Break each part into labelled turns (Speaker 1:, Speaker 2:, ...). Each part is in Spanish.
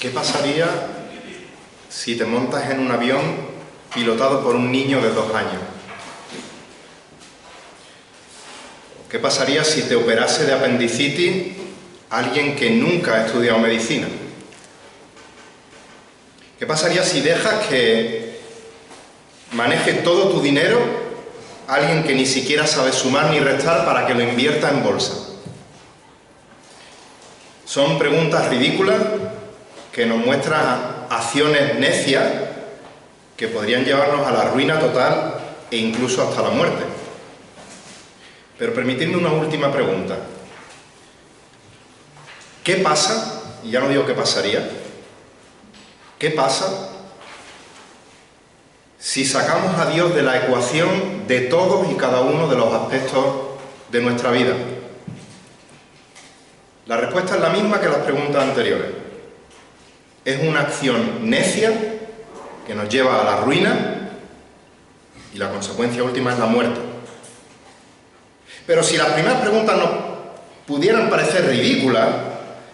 Speaker 1: ¿Qué pasaría si te montas en un avión pilotado por un niño de 2 años? ¿Qué pasaría si te operase de apendicitis alguien que nunca ha estudiado medicina? ¿Qué pasaría si dejas que maneje todo tu dinero alguien que ni siquiera sabe sumar ni restar para que lo invierta en bolsa? Son preguntas ridículas que nos muestran acciones necias que podrían llevarnos a la ruina total e incluso hasta la muerte. Pero permitidme una última pregunta. ¿Qué pasa? Y ya no digo qué pasaría. ¿Qué pasa si sacamos a Dios de la ecuación de todos y cada uno de los aspectos de nuestra vida? La respuesta es la misma que las preguntas anteriores. Es una acción necia que nos lleva a la ruina y la consecuencia última es la muerte. Pero si las primeras preguntas nos pudieran parecer ridículas,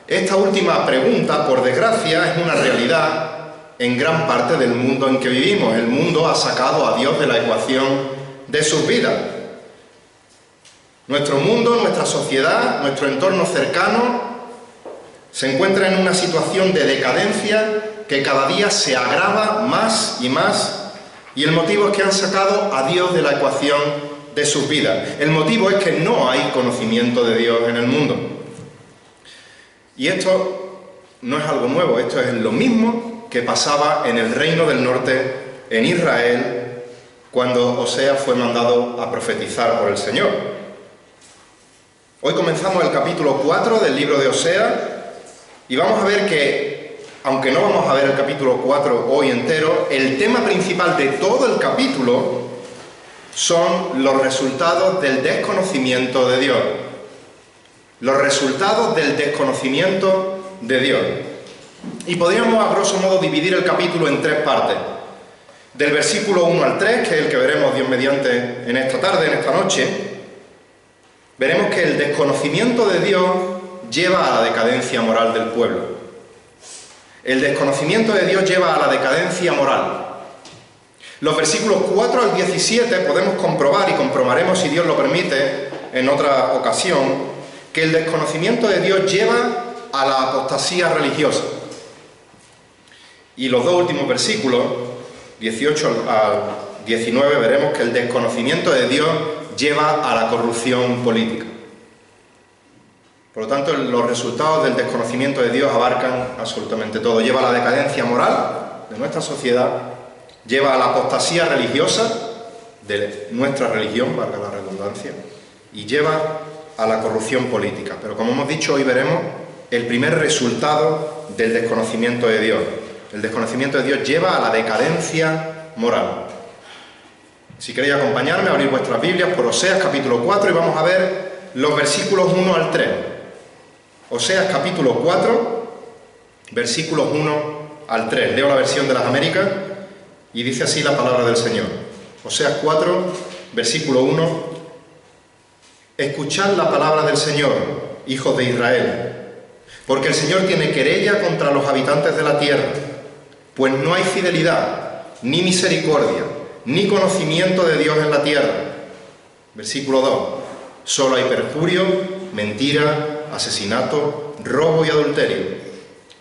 Speaker 1: esta última pregunta, por desgracia, es una realidad en gran parte del mundo en que vivimos. El mundo ha sacado a Dios de la ecuación de sus vidas. Nuestro mundo, nuestra sociedad, nuestro entorno cercano se encuentra en una situación de decadencia que cada día se agrava más y más, y el motivo es que han sacado a Dios de la ecuación de sus vidas. El motivo es que no hay conocimiento de Dios en el mundo. Y esto no es algo nuevo, esto es lo mismo que pasaba en el reino del norte, en Israel, cuando Oseas fue mandado a profetizar por el Señor. Hoy comenzamos el capítulo 4 del libro de Oseas y vamos a ver que, aunque no vamos a ver el capítulo 4 hoy entero, el tema principal de todo el capítulo son los resultados del desconocimiento de Dios. Los resultados del desconocimiento de Dios. Y podríamos, a grosso modo, dividir el capítulo en 3 partes. Del versículo 1 al 3, que es el que veremos Dios mediante en esta tarde, en esta noche, veremos que el desconocimiento de Dios lleva a la decadencia moral del pueblo. El desconocimiento de Dios lleva a la decadencia moral. Los versículos 4 al 17 podemos comprobar, y comprobaremos si Dios lo permite en otra ocasión, que el desconocimiento de Dios lleva a la apostasía religiosa. Y los 2 últimos versículos, 18 al 19, veremos que el desconocimiento de Dios lleva a la corrupción política. Por lo tanto, los resultados del desconocimiento de Dios abarcan absolutamente todo. Lleva a la decadencia moral de nuestra sociedad, lleva a la apostasía religiosa de nuestra religión, valga la redundancia, y lleva a la corrupción política. Pero como hemos dicho, hoy veremos el primer resultado del desconocimiento de Dios. El desconocimiento de Dios lleva a la decadencia moral. Si queréis acompañarme, abrir vuestras Biblias por Oseas capítulo 4 y vamos a ver los versículos 1 al 3. Oseas capítulo 4, versículos 1 al 3. Leo la versión de las Américas y dice así la palabra del Señor. Oseas 4, versículo 1. Escuchad la palabra del Señor, hijos de Israel, porque el Señor tiene querella contra los habitantes de la tierra, pues no hay fidelidad, ni misericordia, ni conocimiento de Dios en la tierra. Versículo 2. Solo hay perjurio, mentira, asesinato, robo y adulterio.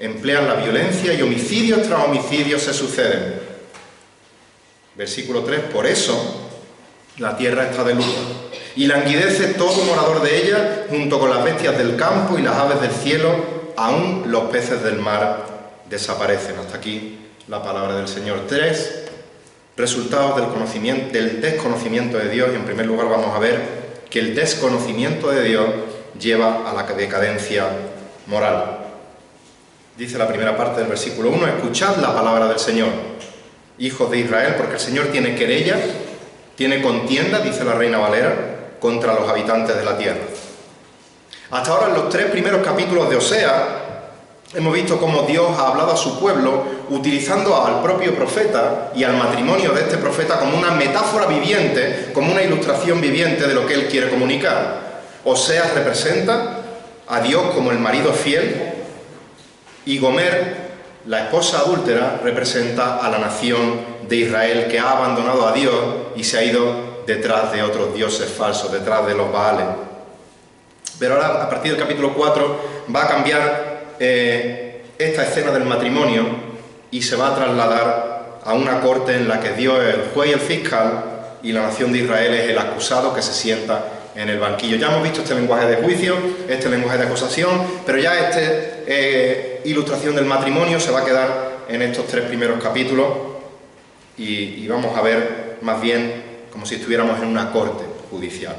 Speaker 1: Emplean la violencia y homicidios tras homicidios se suceden. Versículo 3. Por eso la tierra está de luto y languidece todo morador de ella, junto con las bestias del campo y las aves del cielo, aún los peces del mar desaparecen. Hasta aquí la palabra del Señor. 3 resultados del desconocimiento de Dios. Y en primer lugar vamos a ver que el desconocimiento de Dios lleva a la decadencia moral. Dice la primera parte del versículo 1, escuchad la palabra del Señor, hijos de Israel, porque el Señor tiene querella, tiene contienda, dice la Reina Valera, contra los habitantes de la tierra. Hasta ahora, en los 3 primeros capítulos de Oseas, hemos visto cómo Dios ha hablado a su pueblo utilizando al propio profeta y al matrimonio de este profeta como una metáfora viviente, como una ilustración viviente de lo que Él quiere comunicar. Oseas representa a Dios como el marido fiel y Gomer la esposa adúltera representa a la nación de Israel que ha abandonado a Dios y se ha ido detrás de otros dioses falsos, detrás de los Baales. Pero ahora, a partir del capítulo 4, va a cambiar esta escena del matrimonio y se va a trasladar a una corte en la que Dios es el juez y el fiscal y la nación de Israel es el acusado que se sienta en el banquillo. Ya hemos visto este lenguaje de juicio, este lenguaje de acusación, pero ya esta ilustración del matrimonio se va a quedar en estos 3 primeros capítulos y vamos a ver más bien como si estuviéramos en una corte judicial.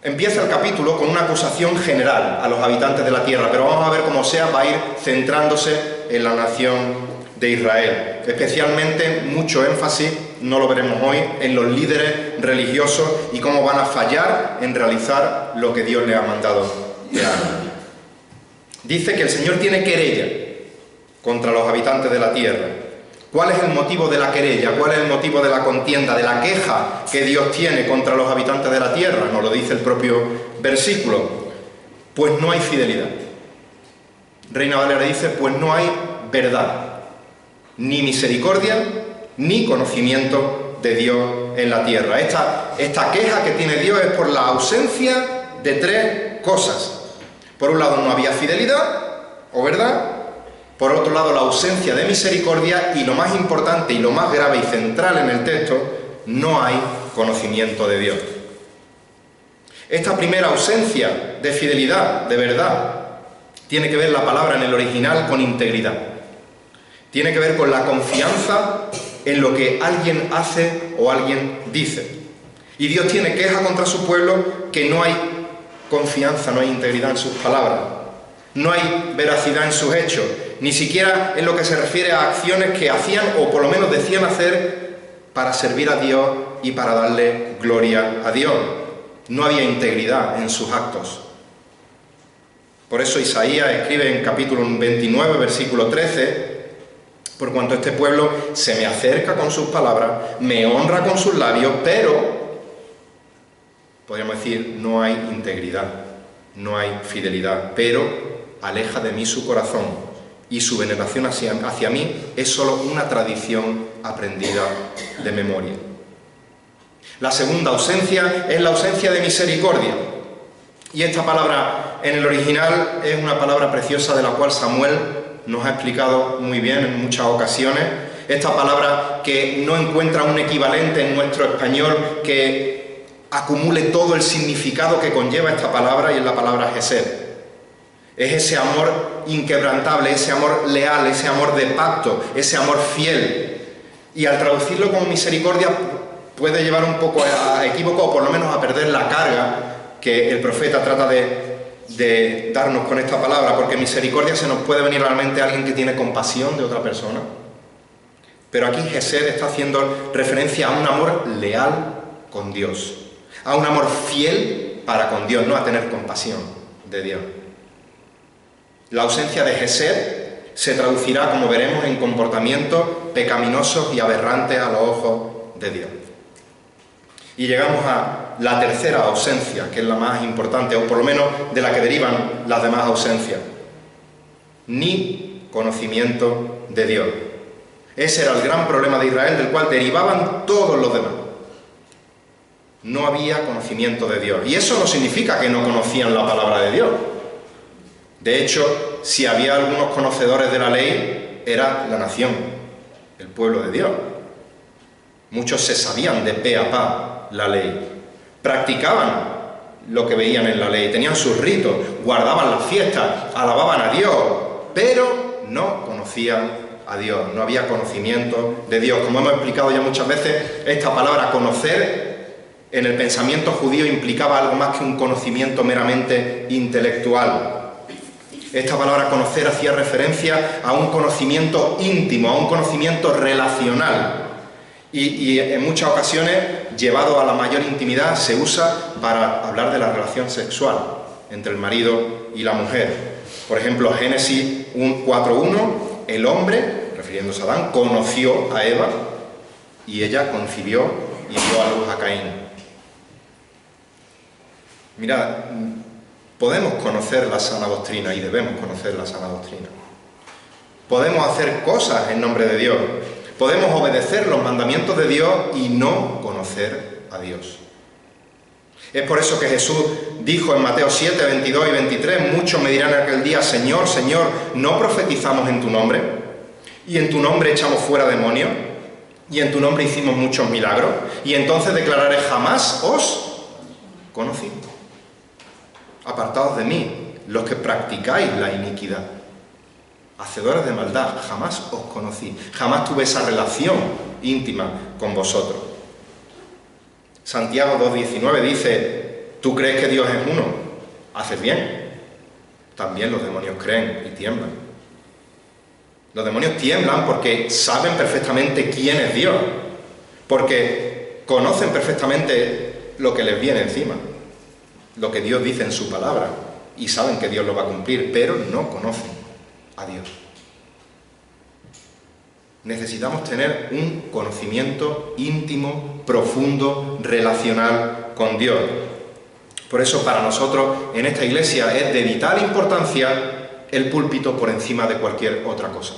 Speaker 1: Empieza el capítulo con una acusación general a los habitantes de la tierra, pero vamos a ver cómo sea, va a ir centrándose en la nación de Israel. Especialmente mucho énfasis, no lo veremos hoy, en los líderes religiosos y cómo van a fallar en realizar lo que Dios les ha mandado que hagan. Dice que el Señor tiene querella contra los habitantes de la tierra. ¿Cuál es el motivo de la querella? ¿Cuál es el motivo de la contienda, de la queja que Dios tiene contra los habitantes de la tierra? Nos lo dice el propio versículo. Pues no hay fidelidad. Reina Valera dice, pues no hay verdad, ni misericordia, ni conocimiento de Dios en la tierra. Esta queja que tiene Dios es por la ausencia de 3 cosas. Por un lado no había fidelidad, o verdad. Por otro lado, la ausencia de misericordia y lo más importante y lo más grave y central en el texto, no hay conocimiento de Dios. Esta primera ausencia de fidelidad, de verdad, tiene que ver la palabra en el original con integridad. Tiene que ver con la confianza en lo que alguien hace o alguien dice. Y Dios tiene queja contra su pueblo que no hay confianza, no hay integridad en sus palabras. No hay veracidad en sus hechos, ni siquiera en lo que se refiere a acciones que hacían o por lo menos decían hacer para servir a Dios y para darle gloria a Dios. No había integridad en sus actos. Por eso Isaías escribe en capítulo 29, versículo 13, por cuanto este pueblo se me acerca con sus palabras, me honra con sus labios, pero, podríamos decir, no hay integridad, no hay fidelidad, pero aleja de mí su corazón y su veneración hacia mí es solo una tradición aprendida de memoria. La segunda ausencia es la ausencia de misericordia. Y esta palabra en el original es una palabra preciosa de la cual Samuel nos ha explicado muy bien en muchas ocasiones. Esta palabra que no encuentra un equivalente en nuestro español que acumule todo el significado que conlleva esta palabra y es la palabra Hesed. Es ese amor inquebrantable, ese amor leal, ese amor de pacto, ese amor fiel. Y al traducirlo como misericordia puede llevar un poco a equívoco o por lo menos a perder la carga que el profeta trata de darnos con esta palabra, porque misericordia se nos puede venir a la mente a alguien que tiene compasión de otra persona. Pero aquí Hesed está haciendo referencia a un amor leal con Dios, a un amor fiel para con Dios, no a tener compasión de Dios. La ausencia de Hesed se traducirá, como veremos, en comportamientos pecaminosos y aberrantes a los ojos de Dios. Y llegamos a la tercera ausencia, que es la más importante, o por lo menos de la que derivan las demás ausencias. Ni conocimiento de Dios. Ese era el gran problema de Israel, del cual derivaban todos los demás. No había conocimiento de Dios. Y eso no significa que no conocían la palabra de Dios. De hecho, si había algunos conocedores de la ley, era la nación, el pueblo de Dios. Muchos se sabían de pe a pa la ley. Practicaban lo que veían en la ley, tenían sus ritos, guardaban las fiestas, alababan a Dios, pero no conocían a Dios, no había conocimiento de Dios. Como hemos explicado ya muchas veces, esta palabra conocer en el pensamiento judío implicaba algo más que un conocimiento meramente intelectual. Esta palabra conocer hacía referencia a un conocimiento íntimo, a un conocimiento relacional. Y en muchas ocasiones, llevado a la mayor intimidad, se usa para hablar de la relación sexual entre el marido y la mujer. Por ejemplo, Génesis 4:1, el hombre, refiriéndose a Adán, conoció a Eva y ella concibió y dio a luz a Caín. Mirad, podemos conocer la sana doctrina y debemos conocer la sana doctrina. Podemos hacer cosas en nombre de Dios. Podemos obedecer los mandamientos de Dios y no conocer a Dios. Es por eso que Jesús dijo en Mateo 7, 22 y 23, muchos me dirán en aquel día, Señor, Señor, ¿no profetizamos en tu nombre? ¿Y en tu nombre echamos fuera demonios? ¿Y en tu nombre hicimos muchos milagros? Y entonces declararé, jamás os conocí. Apartaos de mí, los que practicáis la iniquidad. Hacedores de maldad, jamás os conocí. Jamás tuve esa relación íntima con vosotros. Santiago 2,19 dice, ¿tú crees que Dios es uno? Haces bien. También los demonios creen y tiemblan. Los demonios tiemblan porque saben perfectamente quién es Dios, porque conocen perfectamente lo que les viene encima, lo que Dios dice en su palabra, y saben que Dios lo va a cumplir, pero no conocen a Dios. Necesitamos tener un conocimiento íntimo, profundo, relacional con Dios. Por eso para nosotros en esta iglesia es de vital importancia el púlpito por encima de cualquier otra cosa.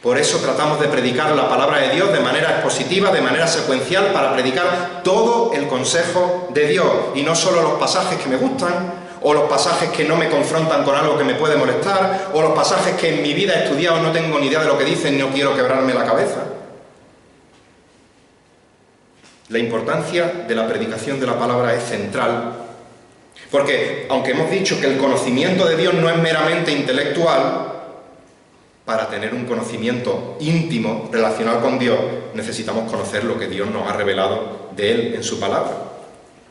Speaker 1: Por eso tratamos de predicar la palabra de Dios de manera expositiva, de manera secuencial, para predicar todo el consejo de Dios, y no solo los pasajes que me gustan, o los pasajes que no me confrontan con algo que me puede molestar, o los pasajes que en mi vida he estudiado no tengo ni idea de lo que dicen y no quiero quebrarme la cabeza. La importancia de la predicación de la palabra es central, porque aunque hemos dicho que el conocimiento de Dios no es meramente intelectual, para tener un conocimiento íntimo, relacional con Dios, necesitamos conocer lo que Dios nos ha revelado de Él en su palabra.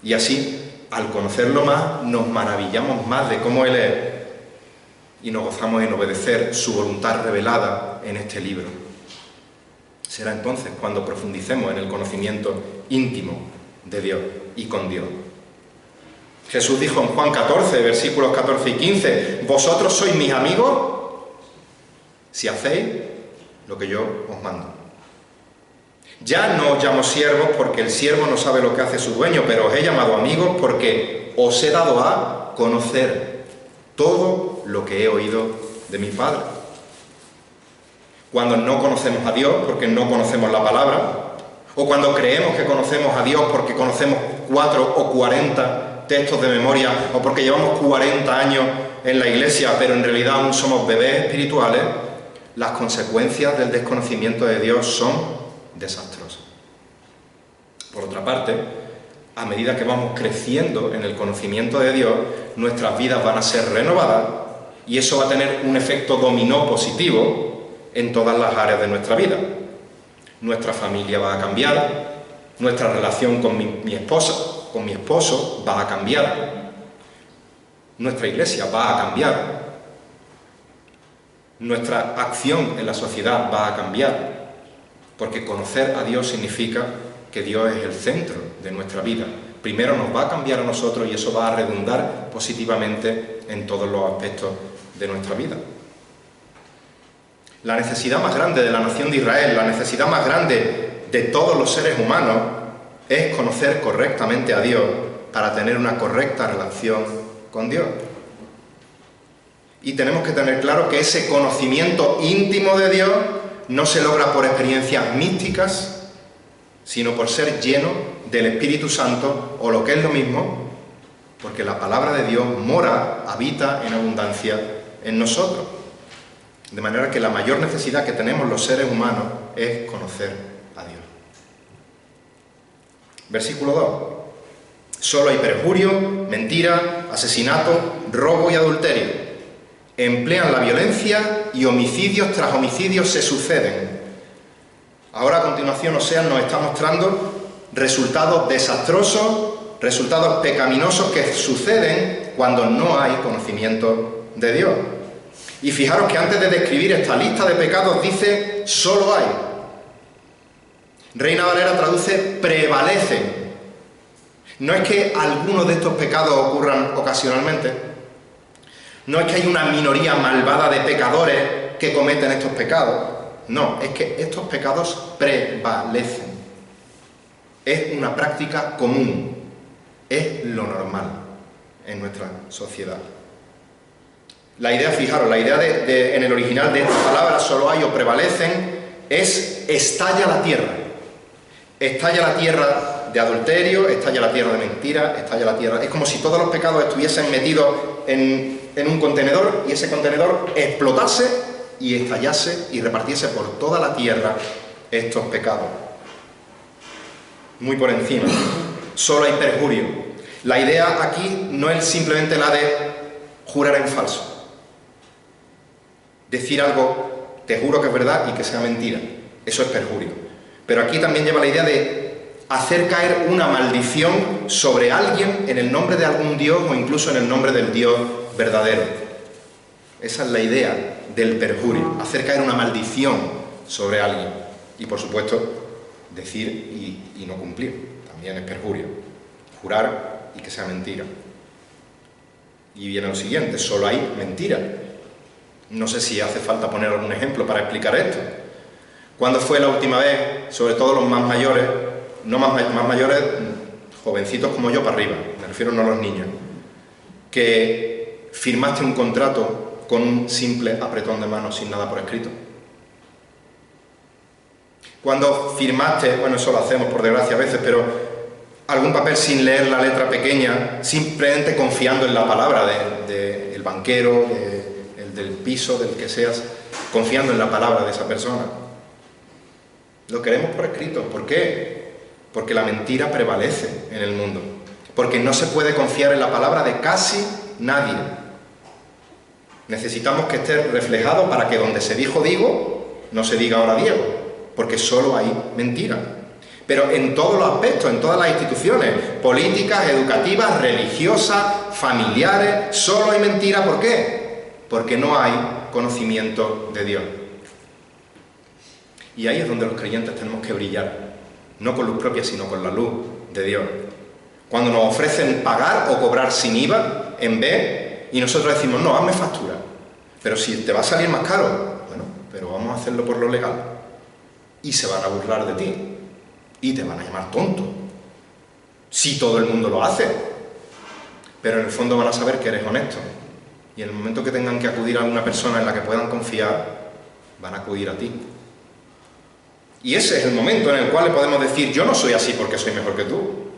Speaker 1: Y así, al conocerlo más, nos maravillamos más de cómo Él es y nos gozamos en obedecer su voluntad revelada en este libro. Será entonces cuando profundicemos en el conocimiento íntimo de Dios y con Dios. Jesús dijo en Juan 14, versículos 14 y 15, «Vosotros sois mis amigos si hacéis lo que yo os mando. Ya no os llamo siervos porque el siervo no sabe lo que hace su dueño, pero os he llamado amigos porque os he dado a conocer todo lo que he oído de mi Padre». Cuando no conocemos a Dios porque no conocemos la palabra, o cuando creemos que conocemos a Dios porque conocemos 4 o 40 textos de memoria, o porque llevamos 40 años en la iglesia, pero en realidad aún somos bebés espirituales, las consecuencias del desconocimiento de Dios son desastrosas. Por otra parte, a medida que vamos creciendo en el conocimiento de Dios, nuestras vidas van a ser renovadas y eso va a tener un efecto dominó positivo en todas las áreas de nuestra vida. Nuestra familia va a cambiar, nuestra relación con mi esposa, con mi esposo va a cambiar, nuestra iglesia va a cambiar, nuestra acción en la sociedad va a cambiar, porque conocer a Dios significa que Dios es el centro de nuestra vida. Primero nos va a cambiar a nosotros y eso va a redundar positivamente en todos los aspectos de nuestra vida. La necesidad más grande de la nación de Israel, la necesidad más grande de todos los seres humanos, es conocer correctamente a Dios para tener una correcta relación con Dios. Y tenemos que tener claro que ese conocimiento íntimo de Dios no se logra por experiencias místicas, sino por ser lleno del Espíritu Santo, o lo que es lo mismo, porque la palabra de Dios mora, habita en abundancia en nosotros. De manera que la mayor necesidad que tenemos los seres humanos es conocer a Dios. Versículo 2. Solo hay perjurio, mentira, asesinato, robo y adulterio. Emplean la violencia y homicidios tras homicidios se suceden. Ahora a continuación Oseas nos está mostrando resultados desastrosos, resultados pecaminosos que suceden cuando no hay conocimiento de Dios. Y fijaros que antes de describir esta lista de pecados dice solo hay. Reina Valera traduce prevalecen. No es que algunos de estos pecados ocurran ocasionalmente. No es que hay una minoría malvada de pecadores que cometen estos pecados. No, es que estos pecados prevalecen. Es una práctica común. Es lo normal en nuestra sociedad. La idea, fijaros, la idea en el original de estas palabras, solo hay o prevalecen, es estalla la tierra. Estalla la tierra de adulterio, estalla la tierra de mentira, estalla la tierra... Es como si todos los pecados estuviesen metidos en un contenedor y ese contenedor explotase y estallase y repartiese por toda la tierra estos pecados. Muy por encima. Solo hay perjurio. La idea aquí no es simplemente la de jurar en falso. Decir algo, te juro que es verdad y que sea mentira. Eso es perjurio. Pero aquí también lleva la idea de hacer caer una maldición sobre alguien en el nombre de algún Dios o incluso en el nombre del Dios verdadero. Esa es la idea del perjurio. Hacer caer una maldición sobre alguien. Y por supuesto, decir y no cumplir. También es perjurio. Jurar y que sea mentira. Y viene lo siguiente, solo hay mentira. No sé si hace falta poner algún ejemplo para explicar esto. ¿Cuándo fue la última vez, sobre todo los más mayores, no más mayores, jovencitos como yo para arriba, me refiero no a los niños, que firmaste un contrato con un simple apretón de manos sin nada por escrito? Cuando firmaste, bueno, eso lo hacemos por desgracia a veces, pero algún papel sin leer la letra pequeña, simplemente confiando en la palabra del banquero, del piso, del que seas, confiando en la palabra de esa persona. Lo queremos por escrito. ¿Por qué? Porque la mentira prevalece en el mundo. Porque no se puede confiar en la palabra de casi nadie. Necesitamos que esté reflejado para que donde se dijo digo, no se diga ahora Diego, porque solo hay mentira. Pero en todos los aspectos, en todas las instituciones, políticas, educativas, religiosas, familiares, solo hay mentira. ¿Por qué? Porque no hay conocimiento de Dios. Y ahí es donde los creyentes tenemos que brillar, no con luz propia, sino con la luz de Dios. Cuando nos ofrecen pagar o cobrar sin IVA, en vez, y nosotros decimos, no, hazme factura, pero si te va a salir más caro, bueno, pero vamos a hacerlo por lo legal. Y se van a burlar de ti, y te van a llamar tonto, si todo el mundo lo hace, pero en el fondo van a saber que eres honesto. Y en el momento que tengan que acudir a una persona en la que puedan confiar, van a acudir a ti. Y ese es el momento en el cual le podemos decir, yo no soy así porque soy mejor que tú.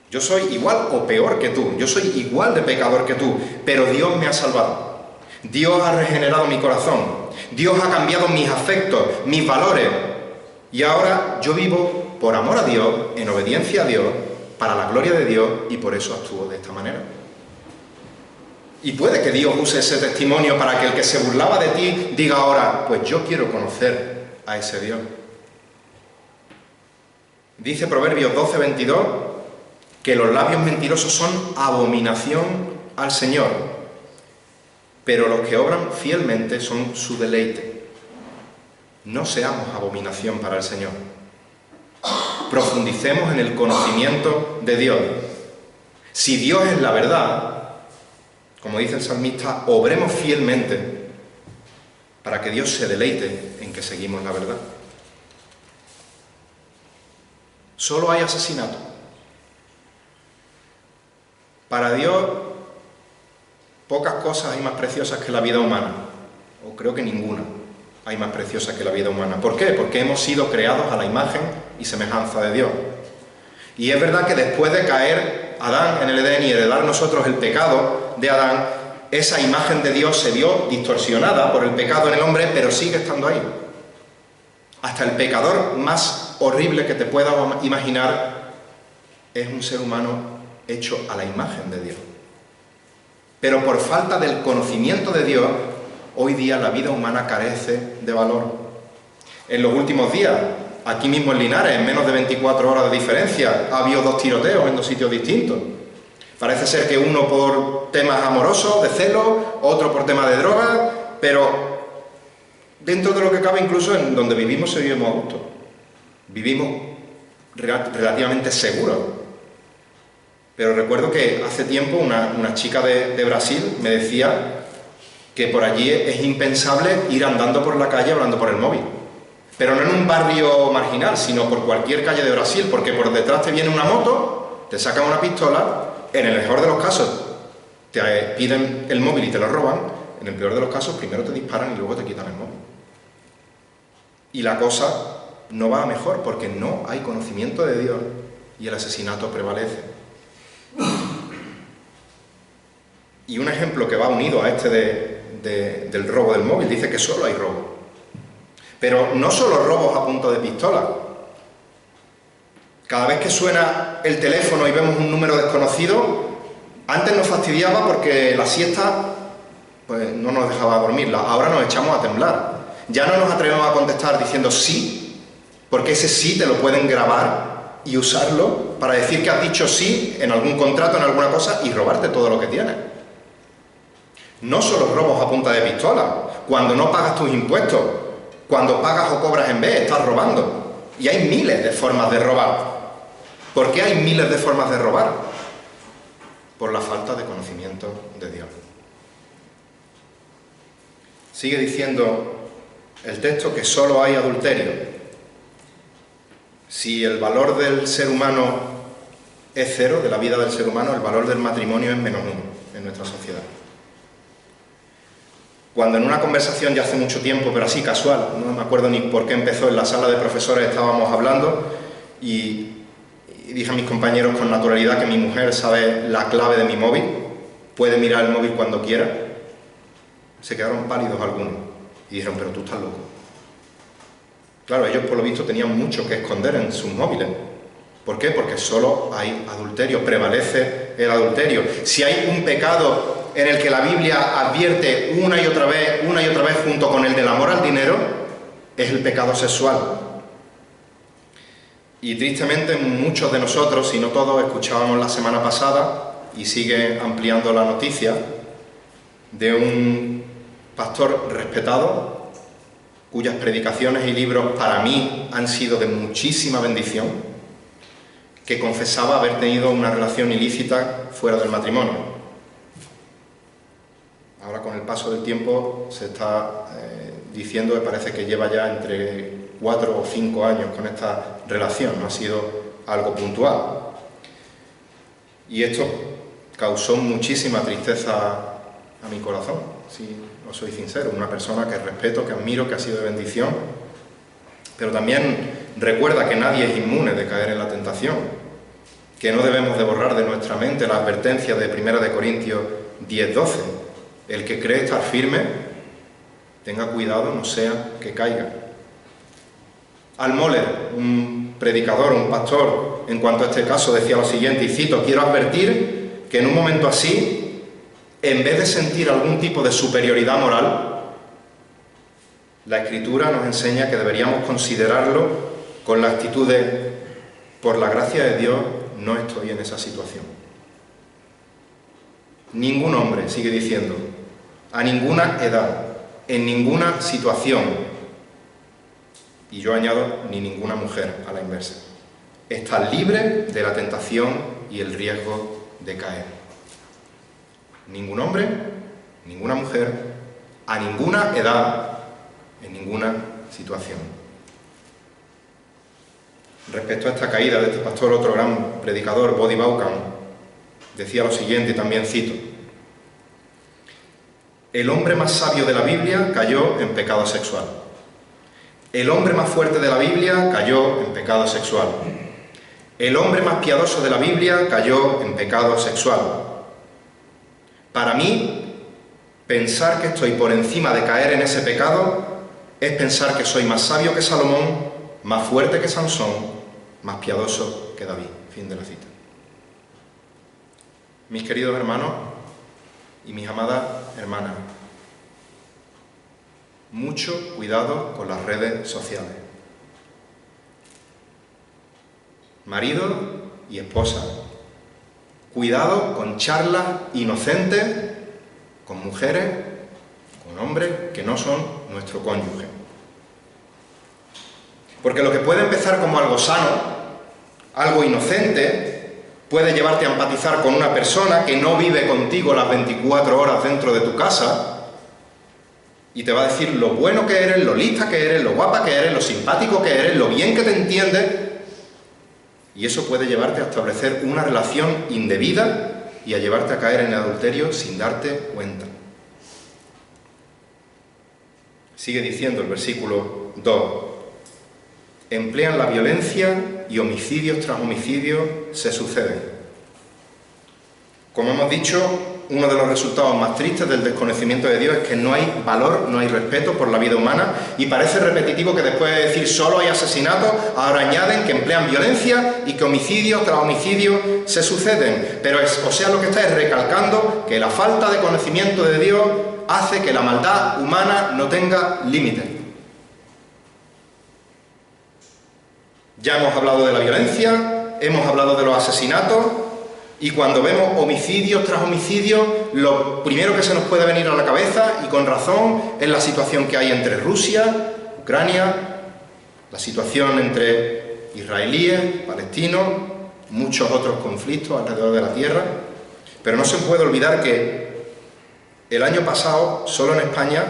Speaker 1: Yo soy igual o peor que tú. Yo soy igual de pecador que tú. Pero Dios me ha salvado. Dios ha regenerado mi corazón. Dios ha cambiado mis afectos, mis valores. Y ahora yo vivo por amor a Dios, en obediencia a Dios, para la gloria de Dios, y por eso actúo de esta manera. Y puede que Dios use ese testimonio para que el que se burlaba de ti diga ahora, pues yo quiero conocer a ese Dios. Dice Proverbios 12:22 que los labios mentirosos son abominación al Señor, pero los que obran fielmente son su deleite. No seamos abominación para el Señor. Profundicemos en el conocimiento de Dios. Si Dios es la verdad, como dice el salmista, obremos fielmente para que Dios se deleite en que seguimos la verdad. Solo hay asesinato. Para Dios, pocas cosas hay más preciosas que la vida humana, o creo que ninguna hay más preciosa que la vida humana. ¿Por qué? Porque hemos sido creados a la imagen y semejanza de Dios. Y es verdad que después de caer Adán en el Edén y heredar nosotros el pecado de Adán, esa imagen de Dios se vio distorsionada por el pecado en el hombre, pero sigue estando ahí. Hasta el pecador más horrible que te puedas imaginar es un ser humano hecho a la imagen de Dios. Pero por falta del conocimiento de Dios, hoy día la vida humana carece de valor. En los últimos días, aquí mismo en Linares, en menos de 24 horas de diferencia, ha habido 2 tiroteos en 2 sitios distintos. Parece ser que uno por temas amorosos, de celos, otro por temas de drogas, pero dentro de lo que cabe, incluso en donde vivimos, se vive muy a gusto. Vivimos relativamente seguros. Pero recuerdo que hace tiempo una chica de Brasil me decía que por allí es impensable ir andando por la calle hablando por el móvil. Pero no en un barrio marginal, sino por cualquier calle de Brasil, porque por detrás te viene una moto, te sacan una pistola, en el mejor de los casos te piden el móvil y te lo roban, en el peor de los casos primero te disparan y luego te quitan el móvil. Y la cosa no va a mejor porque no hay conocimiento de Dios y el asesinato prevalece. Y un ejemplo que va unido a este del robo del móvil, dice que solo hay robo. Pero no solo robos a punta de pistola. Cada vez que suena el teléfono y vemos un número desconocido, antes nos fastidiaba porque la siesta pues, no nos dejaba dormirla. Ahora nos echamos a temblar. Ya no nos atrevemos a contestar diciendo sí, porque ese sí te lo pueden grabar y usarlo para decir que has dicho sí en algún contrato, en alguna cosa, y robarte todo lo que tienes. No solo robos a punta de pistola. Cuando no pagas tus impuestos, cuando pagas o cobras en vez, estás robando. Y hay miles de formas de robar. ¿Por qué hay miles de formas de robar? Por la falta de conocimiento de Dios. Sigue diciendo el texto que solo hay adulterio. Si el valor del ser humano es cero, de la vida del ser humano, el valor del matrimonio es -1 en nuestra sociedad. Cuando en una conversación ya hace mucho tiempo, pero así casual, no me acuerdo ni por qué empezó, en la sala de profesores estábamos hablando y dije a mis compañeros con naturalidad que mi mujer sabe la clave de mi móvil, puede mirar el móvil cuando quiera. Se quedaron pálidos algunos y dijeron, pero tú estás loco. Claro, ellos por lo visto tenían mucho que esconder en sus móviles. ¿Por qué? Porque solo hay adulterio, prevalece el adulterio. Si hay un pecado en el que la Biblia advierte una y otra vez junto con el del amor al dinero, es el pecado sexual. Y tristemente muchos de nosotros, si no todos, escuchábamos la semana pasada, y sigue ampliando la noticia, de un pastor respetado, cuyas predicaciones y libros para mí han sido de muchísima bendición, que confesaba haber tenido una relación ilícita fuera del matrimonio. Ahora con el paso del tiempo se está diciendo que parece que lleva ya entre 4 o 5 años con esta relación, no ha sido algo puntual. Y esto causó muchísima tristeza a mi corazón, si os soy sincero, una persona que respeto, que admiro, que ha sido de bendición, pero también recuerda que nadie es inmune de caer en la tentación, que no debemos de borrar de nuestra mente la advertencia de 1 de Corintios 10:12, el que cree estar firme, tenga cuidado, no sea que caiga. Al Moller, un predicador, un pastor, en cuanto a este caso decía lo siguiente, y cito, quiero advertir que en un momento así, en vez de sentir algún tipo de superioridad moral, la Escritura nos enseña que deberíamos considerarlo con la actitud de, por la gracia de Dios, no estoy en esa situación. Ningún hombre, sigue diciendo, a ninguna edad, en ninguna situación, y yo añado, ni ninguna mujer a la inversa, está libre de la tentación y el riesgo de caer. Ningún hombre, ninguna mujer, a ninguna edad, en ninguna situación. Respecto a esta caída de este pastor, otro gran predicador, Bodhi Bauckham, decía lo siguiente, y también cito, el hombre más sabio de la Biblia cayó en pecado sexual. El hombre más fuerte de la Biblia cayó en pecado sexual. El hombre más piadoso de la Biblia cayó en pecado sexual. Para mí, pensar que estoy por encima de caer en ese pecado es pensar que soy más sabio que Salomón, más fuerte que Sansón, más piadoso que David. Fin de la cita. Mis queridos hermanos y mis amadas hermanas, mucho cuidado con las redes sociales. Marido y esposa, cuidado con charlas inocentes con mujeres, con hombres que no son nuestro cónyuge. Porque lo que puede empezar como algo sano, algo inocente, puede llevarte a empatizar con una persona que no vive contigo las 24 horas dentro de tu casa y te va a decir lo bueno que eres, lo lista que eres, lo guapa que eres, lo simpático que eres, lo bien que te entiendes, y eso puede llevarte a establecer una relación indebida y a llevarte a caer en el adulterio sin darte cuenta. Sigue diciendo el versículo 2. Emplean la violencia y homicidios tras homicidios se suceden. Como hemos dicho, uno de los resultados más tristes del desconocimiento de Dios es que no hay valor, no hay respeto por la vida humana, y parece repetitivo que después de decir solo hay asesinatos, ahora añaden que emplean violencia y que homicidios tras homicidios se suceden. Pero lo que está es recalcando que la falta de conocimiento de Dios hace que la maldad humana no tenga límites. Ya hemos hablado de la violencia, hemos hablado de los asesinatos, y cuando vemos homicidios tras homicidios, lo primero que se nos puede venir a la cabeza, y con razón, es la situación que hay entre Rusia, Ucrania, la situación entre israelíes, palestinos, muchos otros conflictos alrededor de la tierra. Pero no se puede olvidar que el año pasado, solo en España,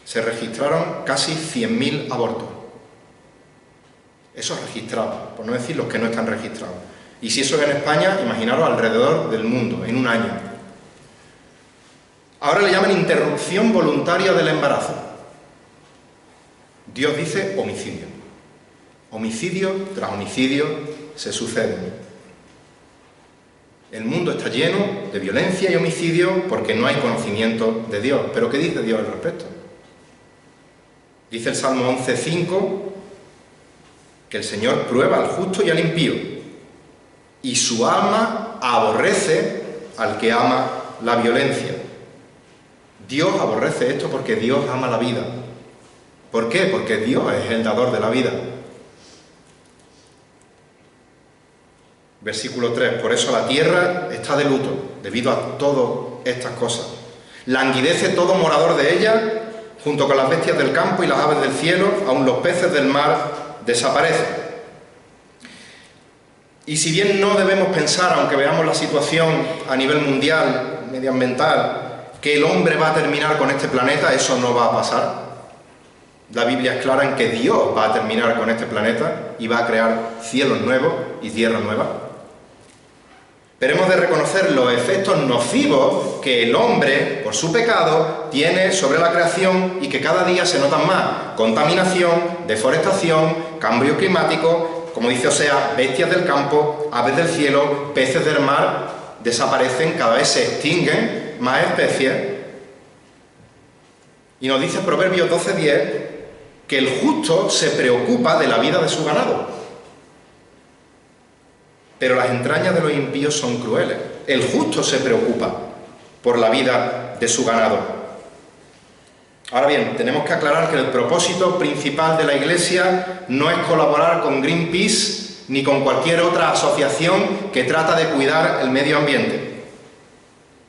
Speaker 1: se registraron casi 100.000 abortos. Esos registrados, por no decir los que no están registrados. Y si eso es en España, imaginaros alrededor del mundo, en un año. Ahora le llaman interrupción voluntaria del embarazo. Dios dice homicidio. Homicidio tras homicidio se suceden. El mundo está lleno de violencia y homicidio porque no hay conocimiento de Dios. ¿Pero qué dice Dios al respecto? Dice el Salmo 11:5 que el Señor prueba al justo y al impío, y su alma aborrece al que ama la violencia. Dios aborrece esto porque Dios ama la vida. ¿Por qué? Porque Dios es el dador de la vida. Versículo 3. Por eso la tierra está de luto, debido a todas estas cosas. Languidece todo morador de ella, junto con las bestias del campo y las aves del cielo, aun los peces del mar desaparecen. Y si bien no debemos pensar, aunque veamos la situación a nivel mundial, medioambiental, que el hombre va a terminar con este planeta, eso no va a pasar. La Biblia es clara en que Dios va a terminar con este planeta y va a crear cielos nuevos y tierra nueva. Pero hemos de reconocer los efectos nocivos que el hombre, por su pecado, tiene sobre la creación y que cada día se notan más. Contaminación, deforestación, cambio climático, como dice Oseas, bestias del campo, aves del cielo, peces del mar, desaparecen, cada vez se extinguen más especies. Y nos dice Proverbios 12:10 que el justo se preocupa de la vida de su ganado. Pero las entrañas de los impíos son crueles. El justo se preocupa por la vida de su ganado. Ahora bien, tenemos que aclarar que el propósito principal de la Iglesia no es colaborar con Greenpeace ni con cualquier otra asociación que trata de cuidar el medio ambiente.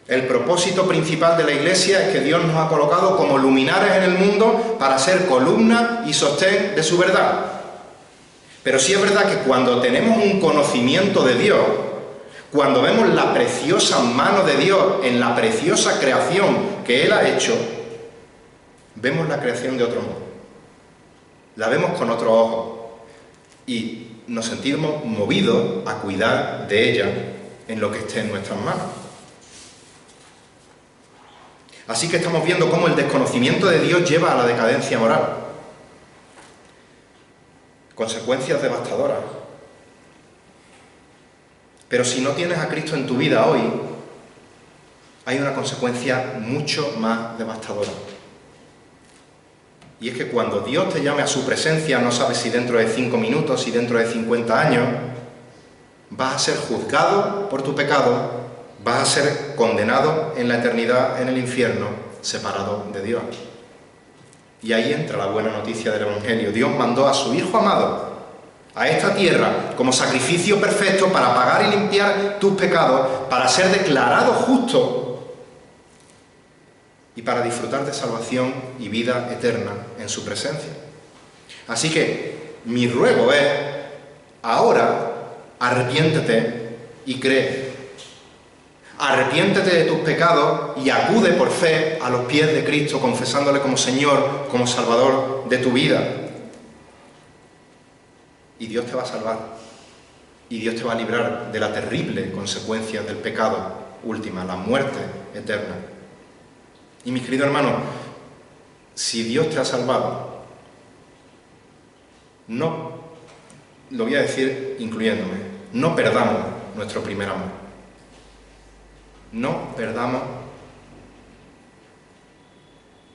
Speaker 1: El propósito principal de la Iglesia es que Dios nos ha colocado como luminares en el mundo para ser columna y sostén de su verdad. Pero sí es verdad que cuando tenemos un conocimiento de Dios, cuando vemos la preciosa mano de Dios en la preciosa creación que Él ha hecho, vemos la creación de otro modo. La vemos con otros ojos y nos sentimos movidos a cuidar de ella en lo que esté en nuestras manos. Así que estamos viendo cómo el desconocimiento de Dios lleva a la decadencia moral. Consecuencias devastadoras. Pero si no tienes a Cristo en tu vida hoy, hay una consecuencia mucho más devastadora. Y es que cuando Dios te llame a su presencia, no sabes si dentro de 5 minutos, si dentro de 50 años, vas a ser juzgado por tu pecado, vas a ser condenado en la eternidad en el infierno, separado de Dios. Y ahí entra la buena noticia del Evangelio. Dios mandó a su Hijo amado a esta tierra como sacrificio perfecto para pagar y limpiar tus pecados, para ser declarado justo y para disfrutar de salvación y vida eterna en su presencia. Así que mi ruego es, ahora arrepiéntete y cree. Arrepiéntete de tus pecados y acude por fe a los pies de Cristo, confesándole como Señor, como Salvador de tu vida. Y Dios te va a salvar. y Dios te va a librar de la terrible consecuencia del pecado última, la muerte eterna. Y mis queridos hermanos, si Dios te ha salvado, no, lo voy a decir incluyéndome, no perdamos nuestro primer amor. No perdamos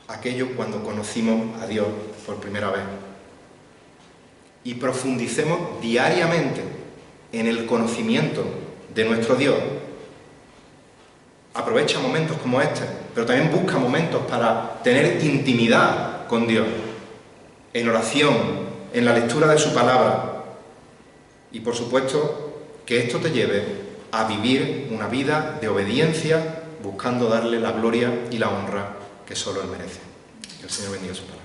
Speaker 1: aquello cuando conocimos a Dios por primera vez. Y profundicemos diariamente en el conocimiento de nuestro Dios. Aprovecha momentos como este, pero también busca momentos para tener intimidad con Dios, en oración, en la lectura de su palabra. Y por supuesto, que esto te lleve a vivir una vida de obediencia, buscando darle la gloria y la honra que solo Él merece. Que el Señor bendiga su palabra.